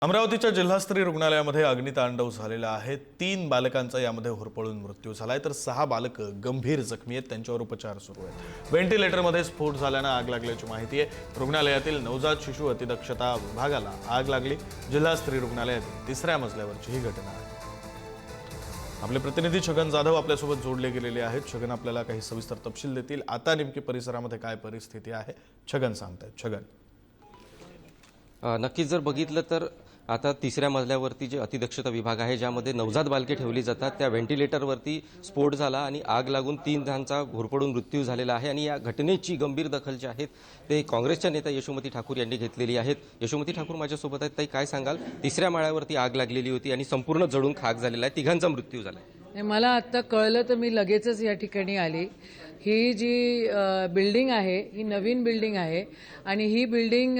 अमरावतीच्या जिल्हास्तरीय रुग्णालयामध्ये अग्नितांडव झालेला आहे। 3 बालकांचा यामध्ये होरपळून मृत्यू झालाय तर 6 बालकं गंभीर जखमी आहेत, त्यांच्यावर उपचार सुरू आहेत। व्हेंटिलेटरमध्ये स्फोट झाल्याने आग लागल्याची माहिती आहे। रुग्णालयातील नवजात शिशु अतिदक्षता विभागाला आग लागली। जिल्हास्तरीय रुग्णालयातील 3ऱ्या मजल्यावरची ही घटना आहे। आपले प्रतिनिधी छगन जाधव आपल्यासोबत जोडले गेलेले आहेत। छगन आपल्याला काही सविस्तर तपशील देतील। आता नेमकी परिसरामध्ये काय परिस्थिती आहे, छगन सांगतायत। छगन, नक्कीच जर बघितलं तर आता 3ऱ्या मजल्यावरती जे अतिदक्षता विभाग आहे, ज्यामध्ये नवजात बालके ठेवली जातात, त्या व्हेंटिलेटरवरती स्फोट झाला आणि आग लागून 3 जणांचा होरपळून मृत्यू झालेला आहे। आणि या घटनेची गंभीर दखल जी आहे ते काँग्रेसच्या नेत्या यशोमती ठाकूर यांनी घेतलेली आहे। यशोमती ठाकूर माझ्यासोबत आहेत। ताई, काय सांगाल? 3ऱ्या माळ्यावरती आग लागलेली होती आणि संपूर्ण जळून खाक झालेला आहे, 3घांचा मृत्यू झाला। मला आत्ता कळलं तर मी लगेचच या ठिकाणी आली। ही जी बिल्डिंग आहे ही नवीन बिल्डिंग आहे आणि ही बिल्डिंग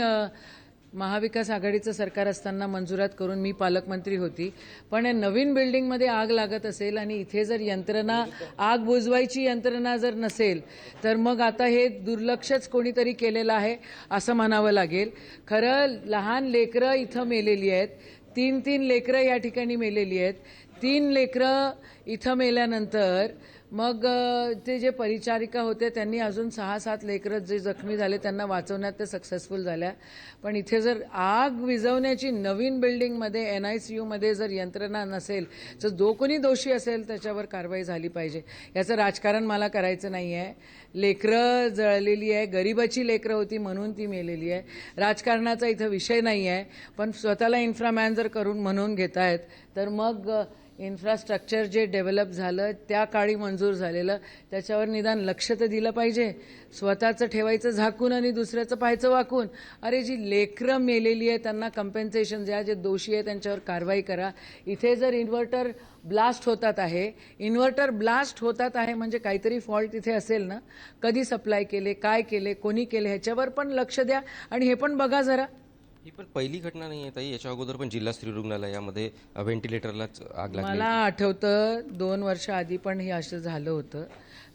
महाविकास आघाडीचं सरकार असताना मंजुरात करून मी पालकमंत्री होती। पण या नवीन बिल्डिंगमध्ये आग लागत असेल आणि इथे जर यंत्रणा, आग बुझवायची यंत्रणा जर नसेल तर मग आता हे दुर्लक्षच कोणीतरी केलेलं आहे असं म्हणावं लागेल। खरं लहान लेकरं इथं मेलेली आहेत, 3 लेकरं या ठिकाणी मेलेली आहेत। 3 लेकरं इथं मेल्यानंतर मग ते जे परिचारिका होते त्यांनी अजून 6-7 लेकरं जे जखमी झाले त्यांना वाचवण्यात ते सक्सेसफुल झाल्या। पण इथे जर आग विझवण्याची नवीन बिल्डिंगमध्ये NICUमध्ये जर यंत्रणा नसेल तर जो कोणी दोषी असेल त्याच्यावर कारवाई झाली पाहिजे। याचं राजकारण मला करायचं नाही आहे। लेकरं जळलेली आहे, गरिबाची लेकरं होती म्हणून ती मेलेली आहे। राजकारणाचा इथं विषय नाही आहे। पण स्वतःला इन्फ्रामॅन जर करून म्हणून घेत आहेत तर मग इन्फ्रास्ट्रक्चर जे डेव्हलप झालं त्या काळी मंजूर झालेलं त्याच्यावर निदान लक्ष तर दिलं पाहिजे। स्वतःचं ठेवायचं झाकून आणि दुसऱ्याचं पाहायचं वाकून। अरे, जी लेकरं मेलेली आहे त्यांना कंपेन्सेशन द्या, जे दोषी आहे त्यांच्यावर कारवाई करा। इथे जर इन्व्हर्टर ब्लास्ट होतात आहे म्हणजे काहीतरी फॉल्ट इथे असेल ना। कधी सप्लाय केले, काय केले, कोणी केले, ह्याच्यावर पण लक्ष द्या आणि हे पण बघा जरा। ही पण पहिली घटना नाही आहे ताई, याच्या अगोदर पण जिल्हास्तरीय रुग्णालयामध्ये व्हेंटिलेटरलाच आग लागली। मला आठवतं 2 वर्ष आधी पण हे असं झालं होतं।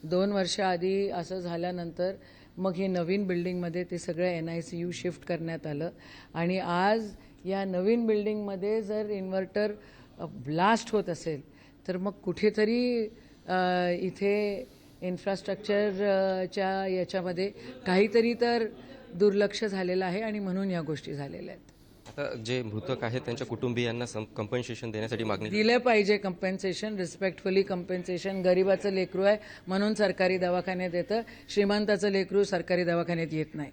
2 वर्ष आधी असं झाल्यानंतर मग हे नवीन बिल्डिंगमध्ये ते सगळं NICU शिफ्ट करण्यात आलं आणि आज या नवीन बिल्डिंगमध्ये जर इन्व्हर्टर ब्लास्ट होत असेल तर मग कुठेतरी इथे इन्फ्रास्ट्रक्चरच्या याच्यामध्ये काहीतरी तर दुर्लक्ष झालेलं आहे आणि म्हणून या गोष्टी झालेल्या आहेत। आता जे मृतक आहेत त्यांच्या कुटुंबियांना कंपन्सेशन देण्यासाठी मागणी दिलं पाहिजे। Compensation, respectfully compensation. गरिबाचं लेकरू आहे म्हणून सरकारी दवाखान्यात येतं, श्रीमंताचं लेकरू सरकारी दवाखान्यात येत नाही।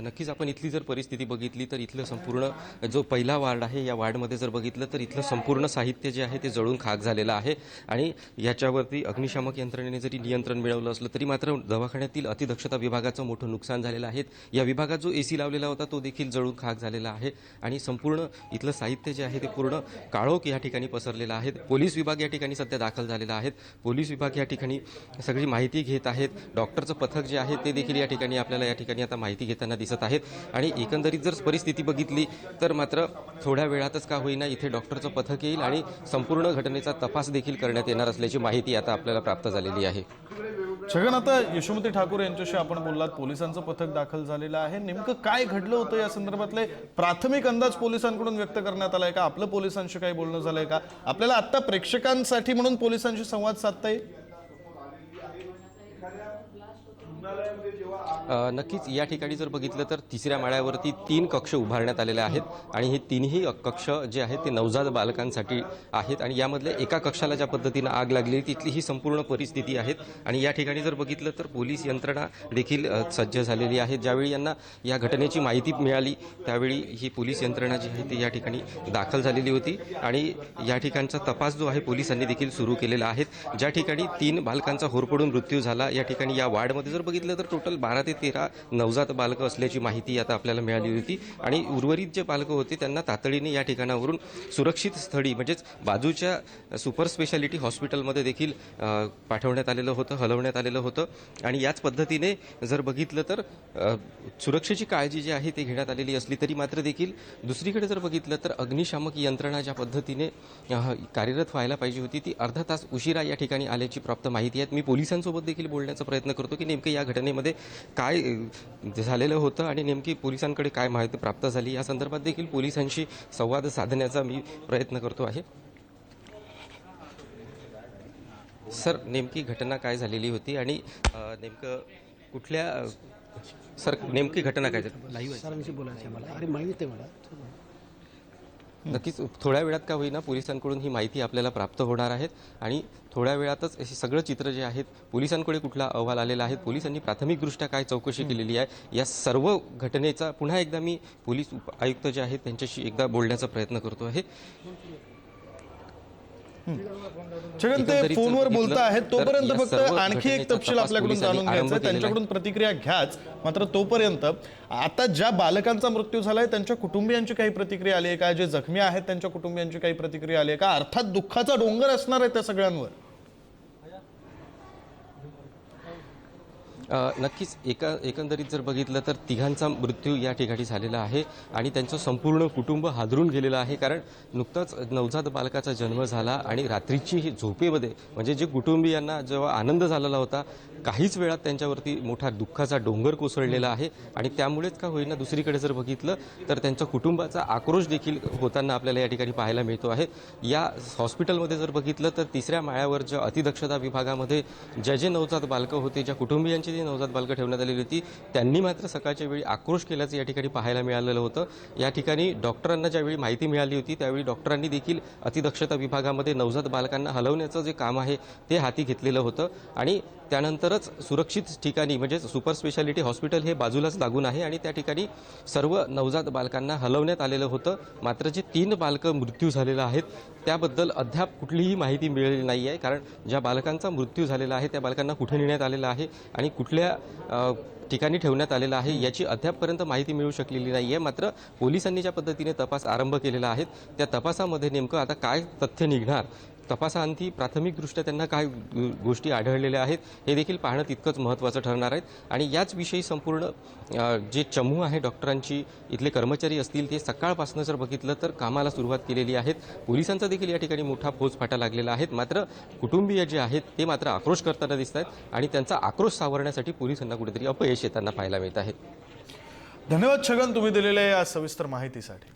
नक्कीच आपण इथली जर परिस्थिती बघितली तर इथलं संपूर्ण जो पहिला वार्ड आहे या वार्डमध्ये जर बघितलं तर इथलं संपूर्ण साहित्य जे आहे ते जळून खाक झालेलं आहे आणि याच्यावरती अग्निशामक यंत्रणेने जरी नियंत्रण मिळवलं असलं तरी मात्र दवाखान्यातील अतिदक्षता विभागाचं मोठं नुकसान झालेलं आहे। या विभागात जो AC लावलेला होता तो देखील जळून खाक झालेला आहे आणि संपूर्ण इथलं साहित्य जे आहे ते पूर्ण काळोख या ठिकाणी पसरलेलं आहे। पोलीस विभाग या ठिकाणी सध्या दाखल झालेला आहे। पोलीस विभाग या ठिकाणी सगळी माहिती घेत आहेत। डॉक्टरचं पथक जे आहे ते देखील या ठिकाणी आपल्याला या ठिकाणी आता माहिती घेताना दिसत आहेत आणि एकंदरीत जर परिस्थिती बघितली तर मात्र थोड्या वेळातच का होईना इथे डॉक्टरचं पथक येईल आणि संपूर्ण घटनेचा तपास देखील करण्यात येणार असल्याची माहिती आता आपल्याला प्राप्त झालेली आहे। छगन, आता यशोमती ठाकूर यांच्याशी आपण बोललात, पोलिसांचं पथक दाखल झालेलं आहे। नेमकं काय घडलं होतं या संदर्भातले प्राथमिक अंदाज पोलिसांकडून व्यक्त करण्यात आलाय का? आपलं पोलिसांशी काही बोलणं झालंय का? आपल्याला आता प्रेक्षकांसाठी म्हणून पोलिसांशी संवाद साधता येईल? नक्कीच या ठिकाणी जर बघितलं तर 3ऱ्या माळ्यावरती 3 कक्ष उभारण्यात आलेले आहेत आणि हे 3ही कक्ष जे आहेत ते नवजात बालकांसाठी आहेत आणि यामधल्या एका कक्षाला ज्या पद्धतीनं आग लागली तिथली ही संपूर्ण परिस्थिती आहे। आणि या ठिकाणी जर बघितलं तर पोलीस यंत्रणा देखील सज्ज झालेली आहे। ज्यावेळी यांना या घटनेची माहिती मिळाली त्यावेळी ही पोलीस यंत्रणा जी आहे ती या ठिकाणी दाखल झालेली होती आणि या ठिकाणचा तपास जो आहे पोलिसांनी देखील सुरू केलेला आहे। ज्या ठिकाणी 3 बालकांचा होरपळून मृत्यू झाला या ठिकाणी या वार्डमध्ये जर बघितलं तर टोटल 12 ते 13 नवजात बालकं असल्याची माहिती आता आपल्याला मिळाली होती आणि उर्वरित जे बालकं होते त्यांना तातडीने या ठिकाणावरून सुरक्षित स्थळी म्हणजेच बाजूच्या सुपर स्पेशालिटी हॉस्पिटलमध्ये देखील पाठवण्यात आलेलं होतं, हलवण्यात आलेलं होतं आणि याच पद्धतीने जर बघितलं तर सुरक्षेची काळजी जी आहे ती घेण्यात आलेली असली तरी मात्र देखील दुसरीकडे जर बघितलं तर अग्निशामक यंत्रणा ज्या पद्धतीने कार्यरत व्हायला पाहिजे होती ती अर्धा तास उशिरा या ठिकाणी आल्याची प्राप्त माहिती आहे। मी पोलिसांसोबत देखील बोलण्याचा प्रयत्न करतो की नेमकं या घटनेमध्ये काय काय झालेलं होतं आणि नेमकी पोलिसांकडे काय माहिती प्राप्त झाली या संदर्भात देखील पोलिसांशी संवाद साधण्याचा मी प्रयत्न करतो आहे. सर, नेमकी घटना काय झालेली होती आणि नेमकं कुठल्या सर नेमकी घटना काय झाली? सरांशी बोलायचं आहे मला. अरे माहिती आहे मला. नक्कीच थोड्या वेळात का होईना पोलिसांकडून ही माहिती आपल्याला प्राप्त होणार आहेत आणि थोड्या वेळातच हे सगळं चित्र जे आहेत पोलिसांकडे कुठला अहवाल आलेला आहे, पोलिसांनी प्राथमिकदृष्ट्या काय चौकशी केलेली आहे, या सर्व घटनेचा पुन्हा एकदा मी पोलीस आयुक्त जे आहेत त्यांच्याशी एकदा बोलण्याचा प्रयत्न करतो आहे. छगन, ते एकंदरीत फोनवर जर बोलता आहेत बघितलं तर तोपर्यंत या फक्त सर्व आणखी एक घटनेचा तपशील तपास आपल्याकडून पोलिसांनी जाणून आरंभ घ्यायचा, केलेला आहे. त्यांच्याकडून प्रतिक्रिया घ्याच. मात्र तोपर्यंत आता ज्या बालकांचा मृत्यू झालाय त्यांच्या कुटुंबियांची काही प्रतिक्रिया आली आहे का? जे जखमी आहेत त्यांच्या कुटुंबियांची काही प्रतिक्रिया आली आहे का? अर्थात दुःखाचा डोंगर असणार आहे त्या सगळ्यांवर. नक्कीच एकंदरीत जर बघितलं तर तिघांचा मृत्यू या ठिकाणी झालेला आहे आणि त्यांचं संपूर्ण कुटुंब हादरून गेलेलं आहे. कारण नुकताच नवजात बालकाचा जन्म झाला आणि रात्रीची ही झोपेमध्ये म्हणजे जे कुटुंबियांना जेव्हा आनंद झालेला होता, काहीच वेळात त्यांच्यावरती मोठा दुःखाचा डोंगर कोसळलेला आहे आणि त्यामुळेच का होईना दुसरीकडे जर बघितलं तर त्यांच्या कुटुंबाचा आक्रोश देखील होताना आपल्याला या ठिकाणी पाहायला मिळतो आहे. या हॉस्पिटलमध्ये जर बघितलं तर 3ऱ्या माळ्यावर ज्या अतिदक्षता विभागामध्ये जे नवजात बालकं होते, ज्या कुटुंबियांची जी नवजात बालकं ठेवण्यात आलेली होती, त्यांनी मात्र सकाळच्या वेळी आक्रोश केल्याचं या ठिकाणी पाहायला मिळालेलं होतं. या ठिकाणी डॉक्टरांना ज्यावेळी माहिती मिळाली होती त्यावेळी डॉक्टरांनी देखील अतिदक्षता विभागामध्ये नवजात बालकांना हलवण्याचं जे काम आहे ते हाती घेतलेलं होतं आणि त्यानंतरच सुरक्षित ठिकाणी म्हणजे सुपर स्पेशालिटी हॉस्पिटल हे बाजूलाच लागून आहे आणि त्या ठिकाणी सर्व नवजात बालकांना हलवण्यात आलेलं होतं. मात्र जे 3 बालकं मृत्यू झालेलं आहेत त्याबद्दल अद्याप कुठलीही माहिती मिळालेली नाही आहे. कारण ज्या बालकांचा मृत्यू झालेला आहे त्या बालकांना कुठे नेण्यात आलेलं आहे आणि कुठल्या ठिकाणी ठेवण्यात आलेलं आहे याची अद्यापपर्यंत माहिती मिळू शकलेली नाही आहे. मात्र पोलिसांनी ज्या पद्धतीने तपास आरंभ केलेला आहे त्या तपासामध्ये नेमकं आता काय तथ्य निघणार, तपासाअंती प्राथमिकदृष्ट्या त्यांना काय गोष्टी आढळलेल्या आहेत हे देखील पाहणं तितकंच महत्त्वाचं ठरणार आहे. आणि याच संपूर्ण जे चमू आहे डॉक्टरांची, इथले कर्मचारी असतील ते सकाळपासून जर बघितलं तर कामाला सुरुवात केलेली आहेत. पोलिसांचा देखील या ठिकाणी मोठा फौजफाटा लागलेला आहे. मात्र कुटुंबीय जे आहेत ते मात्र आक्रोश करताना दिसत आहेत आणि त्यांचा आक्रोश सावरण्यासाठी पोलिसांना कुठेतरी अपयश येताना पाहायला मिळत आहे. धन्यवाद छगन, तुम्ही दिलेल्या या सविस्तर माहितीसाठी.